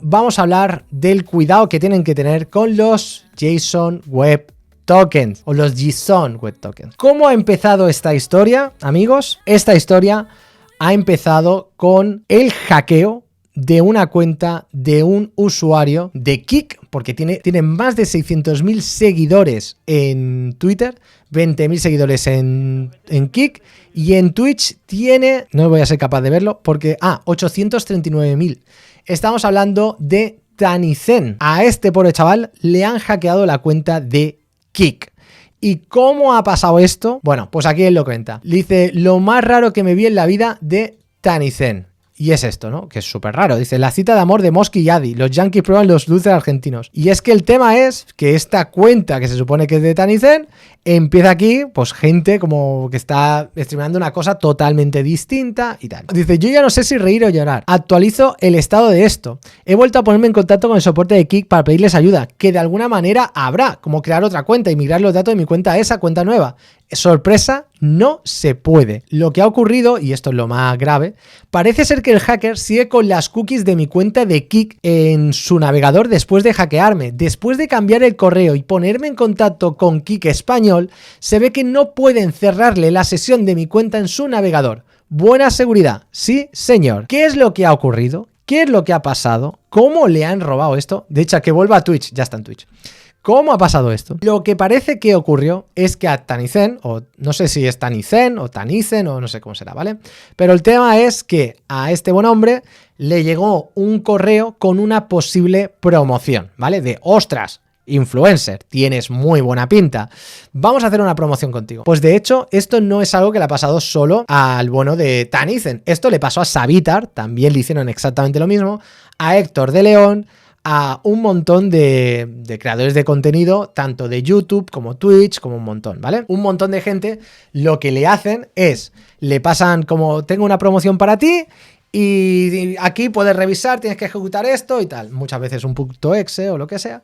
vamos a hablar del cuidado que tienen que tener con los JSON Web Tokens o los JSON Web Tokens. ¿Cómo ha empezado esta historia, amigos? Esta historia ha empezado con el hackeo de una cuenta de un usuario de Kik, porque tiene más de 600.000 seguidores en Twitter, 20.000 seguidores en Kik, y en Twitch tiene, no voy a ser capaz de verlo, porque, 839.000. Estamos hablando de Tanizen. A este pobre chaval le han hackeado la cuenta de Kik. ¿Y cómo ha pasado esto? Bueno, pues aquí él lo cuenta. Dice, lo más raro que me vi en la vida de Tanizen. Y es esto, ¿no? Que es súper raro. Dice, la cita de amor de Mosky y Adi. Los yankees prueban los dulces argentinos. Y es que el tema es que esta cuenta, que se supone que es de Tanizen, empieza aquí, pues gente como que está streameando una cosa totalmente distinta y tal. Dice, yo ya no sé si reír o llorar. Actualizo el estado de esto. He vuelto a ponerme en contacto con el soporte de Kik para pedirles ayuda, que de alguna manera habrá, como crear otra cuenta y migrar los datos de mi cuenta a esa cuenta nueva. Sorpresa, no se puede. Lo que ha ocurrido, y esto es lo más grave, parece ser que el hacker sigue con las cookies de mi cuenta de Kik en su navegador después de hackearme. Después de cambiar el correo y ponerme en contacto con Kik Español, se ve que no pueden cerrarle la sesión de mi cuenta en su navegador. Buena seguridad. Sí, señor. ¿Qué es lo que ha ocurrido? ¿Qué es lo que ha pasado? ¿Cómo le han robado esto? De hecho, que vuelva a Twitch. Ya está en Twitch. ¿Cómo ha pasado esto? Lo que parece que ocurrió es que a Tanizen, o no sé si es Tanizen o Tanizen o no sé cómo será, ¿vale? Pero el tema es que a este buen hombre le llegó un correo con una posible promoción, ¿vale? De, ostras, influencer, tienes muy buena pinta, vamos a hacer una promoción contigo. Pues de hecho, esto no es algo que le ha pasado solo al bueno de Tanizen. Esto le pasó a Savitar, también le hicieron exactamente lo mismo, a Héctor de León, a un montón de creadores de contenido, tanto de YouTube como Twitch, como un montón, ¿vale? Un montón de gente lo que le hacen es, le pasan como, tengo una promoción para ti y aquí puedes revisar, tienes que ejecutar esto y tal. Muchas veces un .exe o lo que sea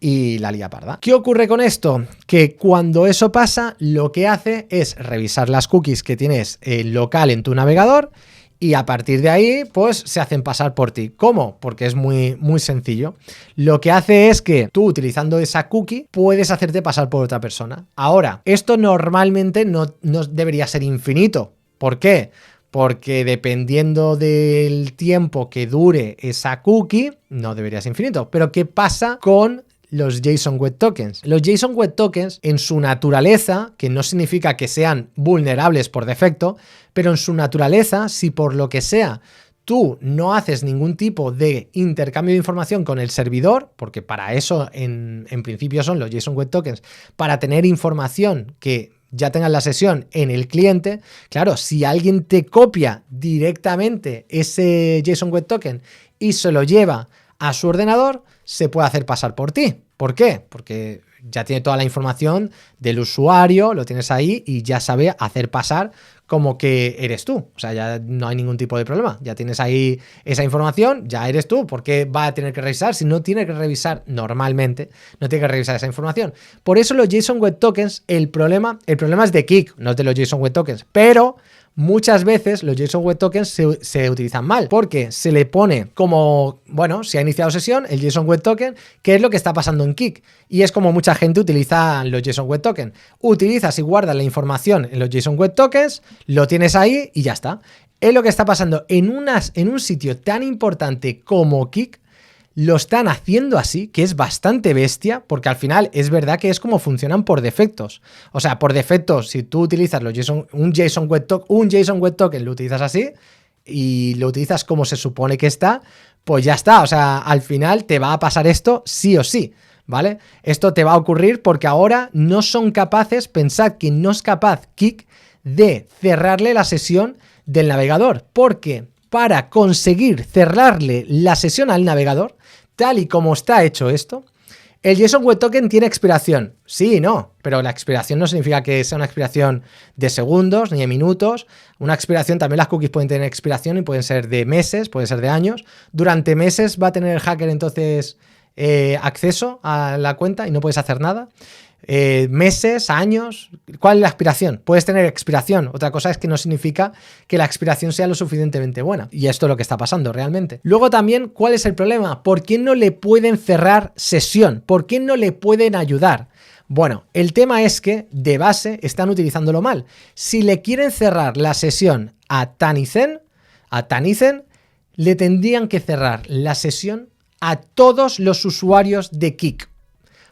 y la lía parda. ¿Qué ocurre con esto? Que cuando eso pasa, lo que hace es revisar las cookies que tienes local en tu navegador y a partir de ahí, pues se hacen pasar por ti. ¿Cómo? Porque es muy, muy sencillo. Lo que hace es que tú, utilizando esa cookie, puedes hacerte pasar por otra persona. Ahora, esto normalmente no debería ser infinito. ¿Por qué? Porque dependiendo del tiempo que dure esa cookie, no debería ser infinito. Pero ¿qué pasa con los JSON Web Tokens? Los JSON Web Tokens, en su naturaleza, que no significa que sean vulnerables por defecto, pero en su naturaleza, si por lo que sea tú no haces ningún tipo de intercambio de información con el servidor, porque para eso en principio son los JSON Web Tokens, para tener información que ya tengan la sesión en el cliente, claro, si alguien te copia directamente ese JSON Web Token y se lo lleva a su ordenador, se puede hacer pasar por ti. ¿Por qué? Porque ya tiene toda la información del usuario, lo tienes ahí y ya sabe hacer pasar como que eres tú. O sea, ya no hay ningún tipo de problema. Ya tienes ahí esa información, ya eres tú. ¿Por qué va a tener que revisar? Si no tiene que revisar normalmente, no tiene que revisar esa información. Por eso los JSON Web Tokens, el problema es de Kik, no es de los JSON Web Tokens, pero muchas veces los JSON Web Tokens se utilizan mal, porque se le pone como, bueno, si ha iniciado sesión, el JSON Web Token, ¿qué es lo que está pasando en Kik? Y es como mucha gente utiliza los JSON Web Token. Utilizas y guardas la información en los JSON Web Tokens, lo tienes ahí y ya está. Es lo que está pasando en un sitio tan importante como Kik. Lo están haciendo así, que es bastante bestia, porque al final es verdad que es como funcionan por defectos. O sea, por defecto, si tú utilizas un JSON Web Token, lo utilizas así y lo utilizas como se supone que está, pues ya está. O sea, al final te va a pasar esto sí o sí, ¿vale? Esto te va a ocurrir porque ahora no son capaces, pensad que no es capaz Kik de cerrarle la sesión del navegador, porque para conseguir cerrarle la sesión al navegador, tal y como está hecho esto, el JSON Web Token tiene expiración. Sí y no, pero la expiración no significa que sea una expiración de segundos ni de minutos. Una expiración, también las cookies pueden tener expiración y pueden ser de meses, pueden ser de años. Durante meses va a tener el hacker entonces acceso a la cuenta y no puedes hacer nada. meses, años. ¿Cuál es la expiración? Puedes tener expiración, otra cosa es que no significa que la expiración sea lo suficientemente buena, y esto es lo que está pasando realmente. Luego también, ¿cuál es el problema? ¿Por qué no le pueden cerrar sesión? ¿Por qué no le pueden ayudar? Bueno, el tema es que de base están utilizándolo mal. Si le quieren cerrar la sesión a Tanizhen, le tendrían que cerrar la sesión a todos los usuarios de Kik,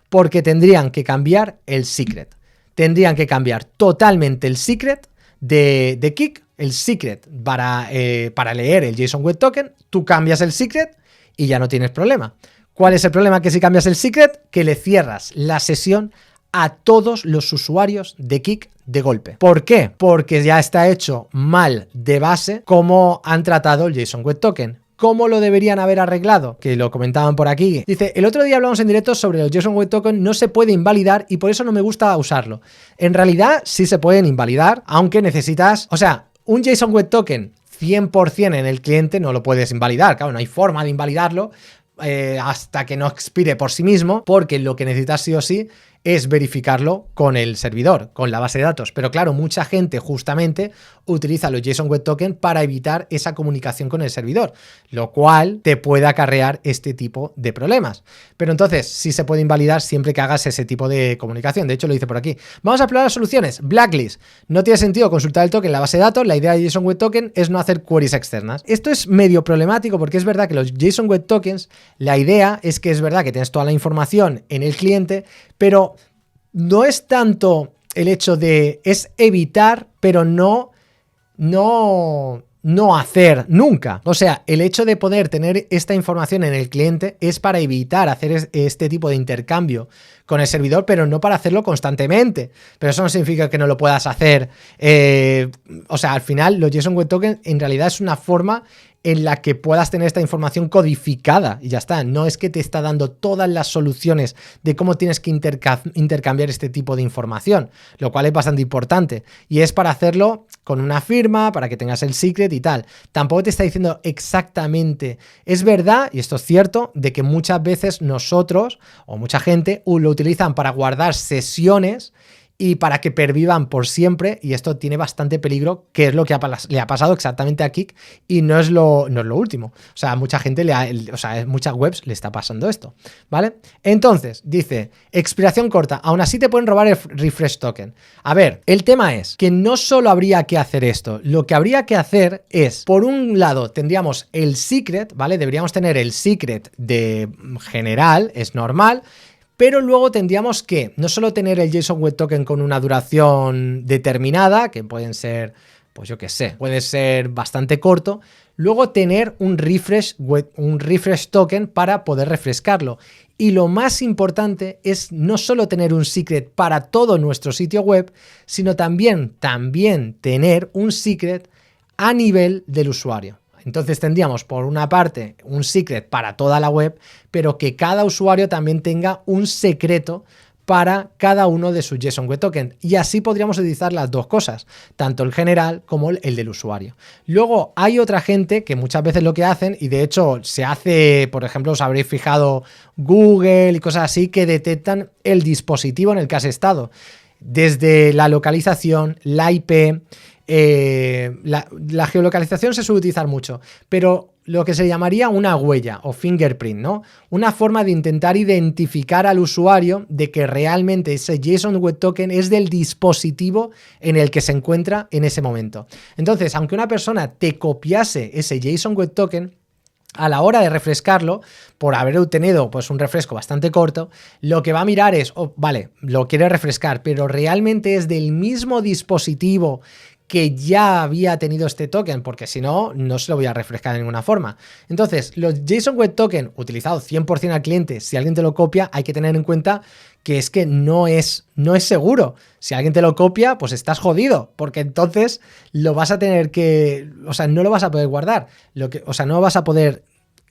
porque tendrían que cambiar el secret. Tendrían que cambiar totalmente el secret de Kik, el secret para leer el JSON Web Token. Tú cambias el secret y ya no tienes problema. ¿Cuál es el problema? Que si cambias el secret, que le cierras la sesión a todos los usuarios de Kik de golpe. ¿Por qué? Porque ya está hecho mal de base cómo han tratado el JSON Web Token. ¿Cómo lo deberían haber arreglado? Que lo comentaban por aquí. Dice, el otro día hablamos en directo sobre el JSON Web Token, no se puede invalidar y por eso no me gusta usarlo. En realidad sí se pueden invalidar, aunque necesitas, o sea, un JSON Web Token 100% en el cliente no lo puedes invalidar. Claro, no hay forma de invalidarlo hasta que no expire por sí mismo, porque lo que necesitas sí o sí es verificarlo con el servidor, con la base de datos. Pero claro, mucha gente justamente utiliza los JSON Web Token para evitar esa comunicación con el servidor, lo cual te puede acarrear este tipo de problemas. Pero entonces sí se puede invalidar siempre que hagas ese tipo de comunicación. De hecho, lo dice por aquí. Vamos a explorar las soluciones. Blacklist. No tiene sentido consultar el token en la base de datos. La idea de JSON Web Token es no hacer queries externas. Esto es medio problemático porque es verdad que los JSON Web Tokens, la idea es que es verdad que tienes toda la información en el cliente, pero no es tanto el hecho de, es evitar, pero no hacer nunca. O sea, el hecho de poder tener esta información en el cliente es para evitar hacer este tipo de intercambio con el servidor, pero no para hacerlo constantemente. Pero eso no significa que no lo puedas hacer. O sea, al final los JSON Web Token en realidad es una forma en la que puedas tener esta información codificada y ya está. No es que te está dando todas las soluciones de cómo tienes que intercambiar este tipo de información, lo cual es bastante importante y es para hacerlo con una firma, para que tengas el secret y tal. Tampoco te está diciendo exactamente. Es verdad, y esto es cierto, de que muchas veces nosotros o mucha gente lo utilizan para guardar sesiones y para que pervivan por siempre, y esto tiene bastante peligro, que es lo que le ha pasado exactamente a Kik, y no es lo último. O sea, mucha gente, muchas webs le está pasando esto, ¿vale? Entonces, dice, expiración corta, aún así te pueden robar el refresh token. A ver, el tema es que no solo habría que hacer esto, lo que habría que hacer es, por un lado, tendríamos el secret, ¿vale? Deberíamos tener el secret de general, es normal, pero luego tendríamos que no solo tener el JSON Web Token con una duración determinada, que pueden ser, pues yo qué sé, puede ser bastante corto, luego tener un refresh token para poder refrescarlo. Y lo más importante es no solo tener un secret para todo nuestro sitio web, sino también tener un secret a nivel del usuario. Entonces tendríamos por una parte un secret para toda la web, pero que cada usuario también tenga un secreto para cada uno de sus JSON Web Token, y así podríamos utilizar las dos cosas, tanto el general como el del usuario. Luego hay otra gente que muchas veces lo que hacen, y de hecho se hace, por ejemplo, os habréis fijado Google y cosas así, que detectan el dispositivo en el que has estado, desde la localización, la IP. La geolocalización se suele utilizar mucho, pero lo que se llamaría una huella o fingerprint, ¿no? Una forma de intentar identificar al usuario de que realmente ese JSON Web Token es del dispositivo en el que se encuentra en ese momento. Entonces, aunque una persona te copiase ese JSON Web Token, a la hora de refrescarlo, por haber obtenido pues un refresco bastante corto, lo que va a mirar es, vale, lo quiere refrescar, pero realmente es del mismo dispositivo que ya había tenido este token, porque si no, no se lo voy a refrescar de ninguna forma. Entonces, los JSON Web Token utilizados 100% al cliente, si alguien te lo copia, hay que tener en cuenta que es que no es seguro. Si alguien te lo copia, pues estás jodido, porque entonces lo vas a tener que, o sea, no lo vas a poder guardar, no vas a poder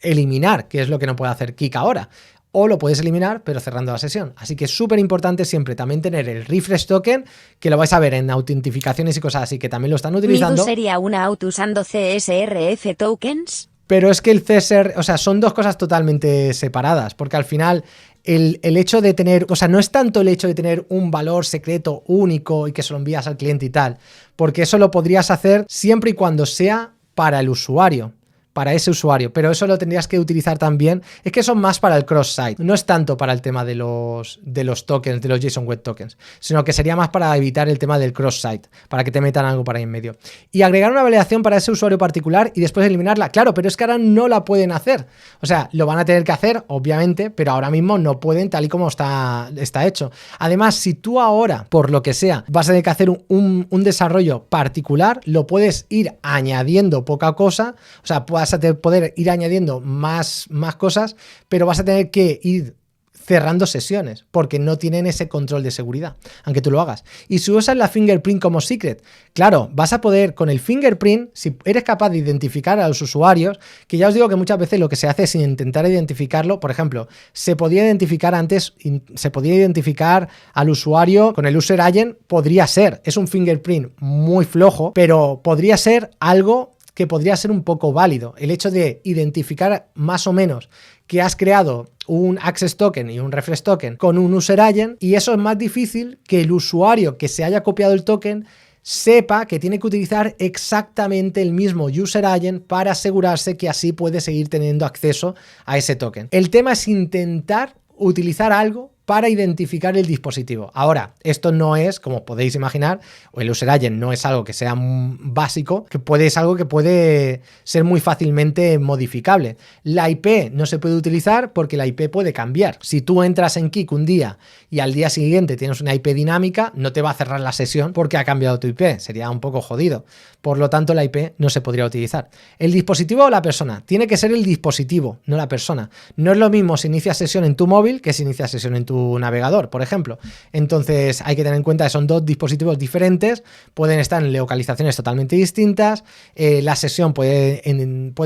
eliminar, que es lo que no puede hacer Kik ahora. O lo puedes eliminar, pero cerrando la sesión. Así que es súper importante siempre también tener el refresh token, que lo vais a ver en autentificaciones y cosas así, que también lo están utilizando. ¿Midu sería una auto usando CSRF tokens? Pero es que el CSR, o sea, son dos cosas totalmente separadas, porque al final el hecho de tener, o sea, no es tanto el hecho de tener un valor secreto único y que se lo envías al cliente y tal, porque eso lo podrías hacer siempre y cuando sea para el usuario, para ese usuario, pero eso lo tendrías que utilizar también, es que son más para el cross-site, no es tanto para el tema de los tokens, de los JSON Web Tokens, sino que sería más para evitar el tema del cross-site, para que te metan algo por ahí en medio. Y agregar una validación para ese usuario particular y después eliminarla, claro, pero es que ahora no la pueden hacer, o sea, lo van a tener que hacer, obviamente, pero ahora mismo no pueden tal y como está hecho. Además, si tú ahora, por lo que sea, vas a tener que hacer un desarrollo particular, lo puedes ir añadiendo poca cosa, o sea, vas a poder ir añadiendo más cosas, pero vas a tener que ir cerrando sesiones porque no tienen ese control de seguridad, aunque tú lo hagas. Y si usas la fingerprint como secret, claro, vas a poder con el fingerprint, si eres capaz de identificar a los usuarios, que ya os digo que muchas veces lo que se hace es intentar identificarlo. Por ejemplo, se podía identificar antes, se podía identificar al usuario con el user agent, podría ser, es un fingerprint muy flojo, pero podría ser algo que podría ser un poco válido. El hecho de identificar más o menos que has creado un access token y un refresh token con un user agent, y eso es más difícil que el usuario que se haya copiado el token sepa que tiene que utilizar exactamente el mismo user agent para asegurarse que así puede seguir teniendo acceso a ese token. El tema es intentar utilizar algo para identificar el dispositivo. Ahora, esto no es, como podéis imaginar, o el user agent no es algo que sea básico, es algo que puede ser muy fácilmente modificable. La IP no se puede utilizar porque la IP puede cambiar. Si tú entras en Kik un día y al día siguiente tienes una IP dinámica, no te va a cerrar la sesión porque ha cambiado tu IP. Sería un poco jodido. Por lo tanto, la IP no se podría utilizar. El dispositivo o la persona. Tiene que ser el dispositivo, no la persona. No es lo mismo si inicias sesión en tu móvil que si inicias sesión en tu navegador, por ejemplo. Entonces hay que tener en cuenta que son dos dispositivos diferentes, pueden estar en localizaciones totalmente distintas, la sesión puede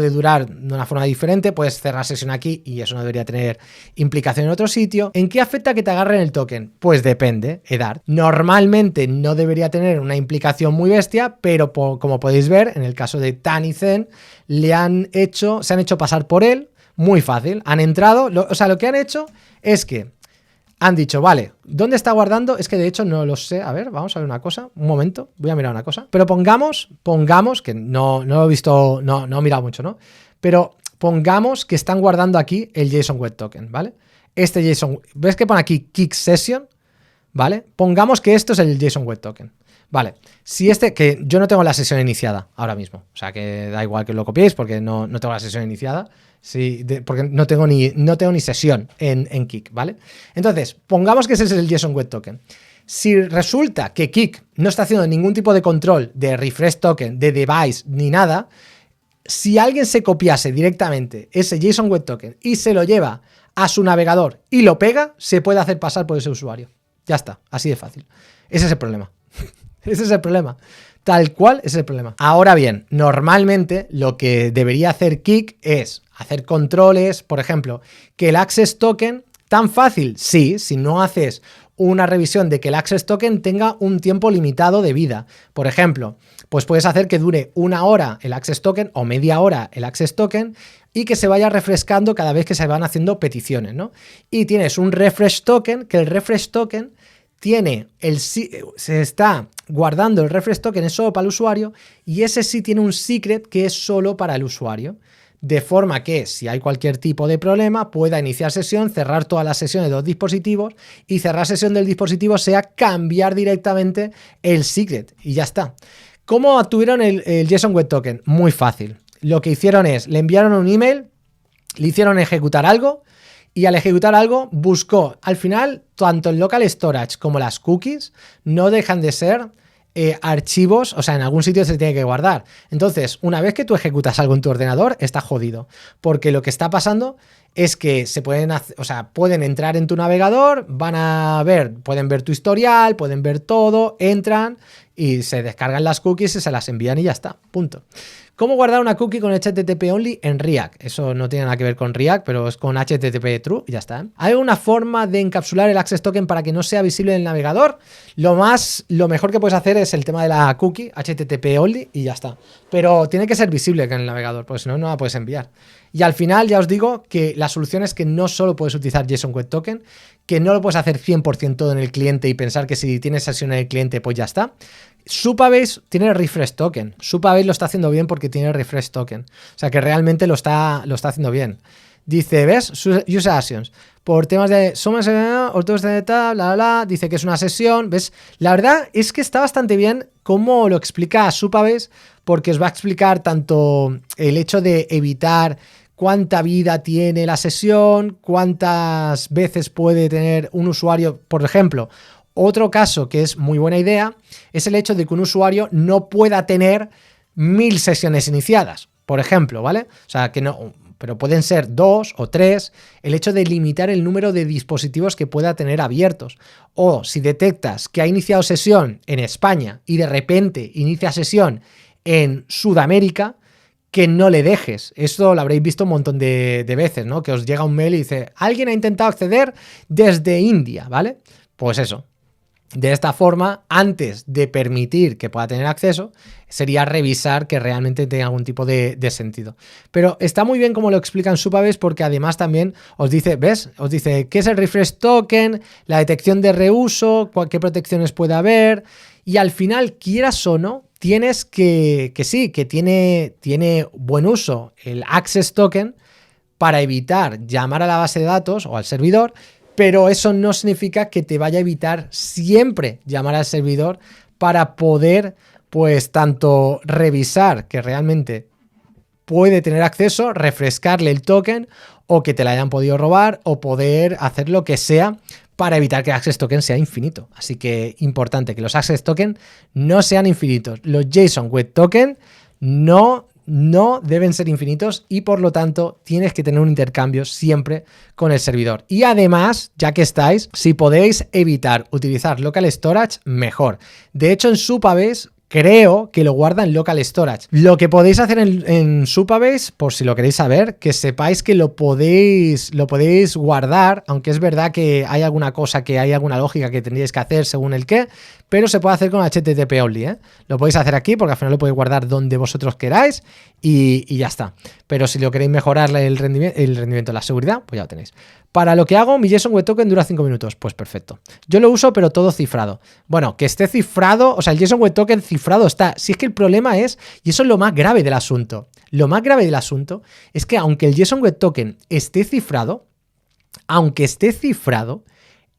durar de una forma diferente, puedes cerrar sesión aquí y eso no debería tener implicación en otro sitio. ¿En qué afecta que te agarren el token? Pues depende, Edar. Normalmente no debería tener una implicación muy bestia, pero como podéis ver, en el caso de TaniZen, se han hecho pasar por él, muy fácil, han entrado, lo que han hecho es que han dicho, vale, ¿dónde está guardando? Es que de hecho no lo sé. A ver, vamos a ver una cosa. Un momento, voy a mirar una cosa. Pero pongamos que no lo he visto, no he mirado mucho, ¿no? Pero pongamos que están guardando aquí el JSON Web Token, ¿vale? Este JSON, ¿ves que pone aquí Kik Session? ¿Vale? Pongamos que esto es el JSON Web Token. Vale, si que yo no tengo la sesión iniciada ahora mismo, o sea que da igual que lo copiéis porque no tengo la sesión iniciada, porque no tengo ni sesión en Kik, ¿vale? Entonces, pongamos que ese es el JSON Web Token. Si resulta que Kik no está haciendo ningún tipo de control de refresh token, de device, ni nada, si alguien se copiase directamente ese JSON Web Token y se lo lleva a su navegador y lo pega, se puede hacer pasar por ese usuario. Ya está, así de fácil. Ese es el problema. Ese es el problema. Tal cual es el problema. Ahora bien, normalmente lo que debería hacer Kik es hacer controles, por ejemplo, que el Access Token, tan fácil, sí, si no haces una revisión de que el Access Token tenga un tiempo limitado de vida. Por ejemplo, pues puedes hacer que dure 1 hora el Access Token o media hora el Access Token y que se vaya refrescando cada vez que se van haciendo peticiones, ¿no? Y tienes un Refresh Token, que el Refresh Token se está guardando el refresh token, es solo para el usuario, y ese sí tiene un secret que es solo para el usuario, de forma que si hay cualquier tipo de problema pueda iniciar sesión, cerrar todas las sesiones de los dispositivos y cerrar sesión del dispositivo sea cambiar directamente el secret y ya está. ¿Cómo obtuvieron el JSON Web Token? Muy fácil. Lo que hicieron es, le enviaron un email, le hicieron ejecutar algo, y al ejecutar algo buscó, al final, tanto el local storage como las cookies no dejan de ser archivos, o sea, en algún sitio se tiene que guardar. Entonces, una vez que tú ejecutas algo en tu ordenador, está jodido, porque lo que está pasando es que pueden entrar en tu navegador, pueden ver tu historial, pueden ver todo, entran y se descargan las cookies y se las envían y ya está, punto. ¿Cómo guardar una cookie con HTTP only en React? Eso no tiene nada que ver con React, pero es con HTTP true y ya está. ¿Hay una forma de encapsular el access token para que no sea visible en el navegador? Lo mejor que puedes hacer es el tema de la cookie HTTP only y ya está. Pero tiene que ser visible en el navegador, porque si no, no la puedes enviar. Y al final ya os digo que la solución es que no solo puedes utilizar JSON Web Token, que no lo puedes hacer 100% todo en el cliente y pensar que si tienes sesión en el cliente pues ya está. Supabase tiene refresh token. Supabase lo está haciendo bien porque tiene refresh token. O sea que realmente lo está haciendo bien. Dice, ¿ves? Use actions. Por temas de sumas, otros de tal, bla, bla, bla. Dice que es una sesión. ¿Ves? La verdad es que está bastante bien cómo lo explica Supabase, porque os va a explicar tanto el hecho de evitar cuánta vida tiene la sesión, cuántas veces puede tener un usuario, por ejemplo. Otro caso que es muy buena idea es el hecho de que un usuario no pueda tener 1000 sesiones iniciadas, por ejemplo, ¿vale? O sea, que no, pero pueden ser 2 o 3, el hecho de limitar el número de dispositivos que pueda tener abiertos. O si detectas que ha iniciado sesión en España y de repente inicia sesión en Sudamérica, que no le dejes. Esto lo habréis visto un montón de veces, ¿no? Que os llega un mail y dice, alguien ha intentado acceder desde India, ¿vale? Pues eso. De esta forma, antes de permitir que pueda tener acceso, sería revisar que realmente tenga algún tipo de sentido. Pero está muy bien como lo explica en Supabase, porque además también os dice, ¿ves? Os dice qué es el refresh token, la detección de reuso, qué protecciones puede haber, y al final, quieras o no, tienes que sí, que tiene buen uso el access token para evitar llamar a la base de datos o al servidor, pero eso no significa que te vaya a evitar siempre llamar al servidor para poder, pues, tanto revisar que realmente puede tener acceso, refrescarle el token, o que te la hayan podido robar, o poder hacer lo que sea para evitar que el access token sea infinito. Así que importante que los access token no sean infinitos. Los JSON Web Token no deben ser infinitos y por lo tanto tienes que tener un intercambio siempre con el servidor. Y además, ya que estáis, si podéis evitar utilizar local storage, mejor. De hecho, en Supabase creo que lo guarda en local storage. Lo que podéis hacer en Supabase, por si lo queréis saber, que sepáis que lo podéis guardar, aunque es verdad que hay alguna cosa, que hay alguna lógica que tendríais que hacer según el qué, pero se puede hacer con HTTP only, ¿eh? Lo podéis hacer aquí porque al final lo podéis guardar donde vosotros queráis y ya está. Pero si lo queréis mejorar el rendimiento, la seguridad, pues ya lo tenéis. Para lo que hago, mi JSON Web Token dura 5 minutos. Pues perfecto. Yo lo uso, pero todo cifrado. Bueno, que esté cifrado, o sea, el JSON Web Token cifrado está. Si es que el problema es, y eso es lo más grave del asunto, lo más grave del asunto es que aunque el JSON Web Token esté cifrado,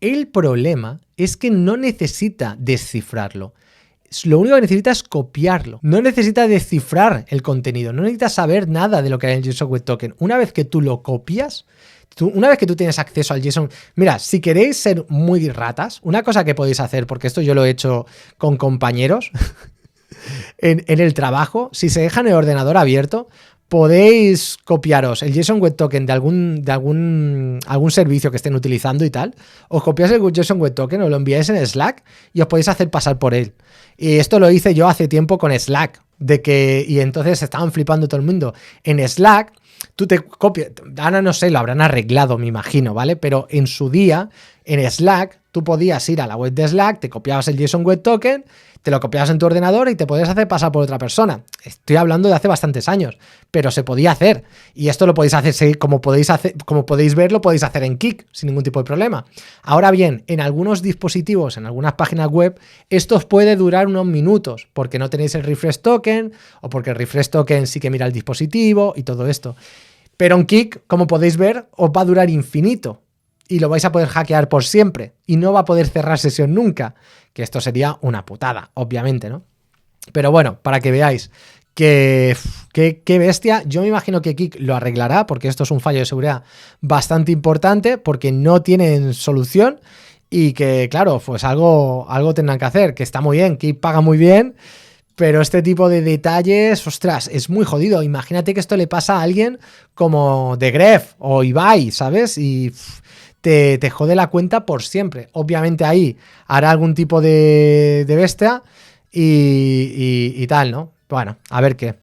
el problema es que no necesita descifrarlo. Lo único que necesita es copiarlo. No necesita descifrar el contenido. No necesita saber nada de lo que hay en el JSON Web Token. Una vez que tú lo copias, una vez que tú tienes acceso al JSON... Mira, si queréis ser muy ratas, una cosa que podéis hacer, porque esto yo lo he hecho con compañeros en el trabajo, si se dejan el ordenador abierto, podéis copiaros el JSON Web Token de algún servicio que estén utilizando y tal. Os copiáis el JSON Web Token, os lo enviáis en Slack y os podéis hacer pasar por él. Y esto lo hice yo hace tiempo con Slack, y entonces estaban flipando todo el mundo. En Slack, tú te copias, ahora no sé, lo habrán arreglado, me imagino, ¿vale? Pero en su día, en Slack, tú podías ir a la web de Slack, te copiabas el JSON Web Token, te lo copiabas en tu ordenador y te podías hacer pasar por otra persona. Estoy hablando de hace bastantes años, pero se podía hacer. Y esto lo podéis hacer, como podéis ver, lo podéis hacer en Kik sin ningún tipo de problema. Ahora bien, en algunos dispositivos, en algunas páginas web, esto os puede durar unos minutos, porque no tenéis el refresh token, o porque el refresh token sí que mira el dispositivo y todo esto. Pero en Kik, como podéis ver, os va a durar infinito. Y lo vais a poder hackear por siempre. Y no va a poder cerrar sesión nunca. Que esto sería una putada, obviamente, ¿no? Pero bueno, para que veáis qué bestia. Yo me imagino que Kik lo arreglará, porque esto es un fallo de seguridad bastante importante, porque no tienen solución. Y que, claro, pues algo tendrán que hacer. Que está muy bien, Kik paga muy bien. Pero este tipo de detalles, ostras, es muy jodido. Imagínate que esto le pasa a alguien como The Gref o Ibai, ¿sabes? Y te jode la cuenta por siempre. Obviamente ahí hará algún tipo de bestia y tal, ¿no? Bueno, a ver qué.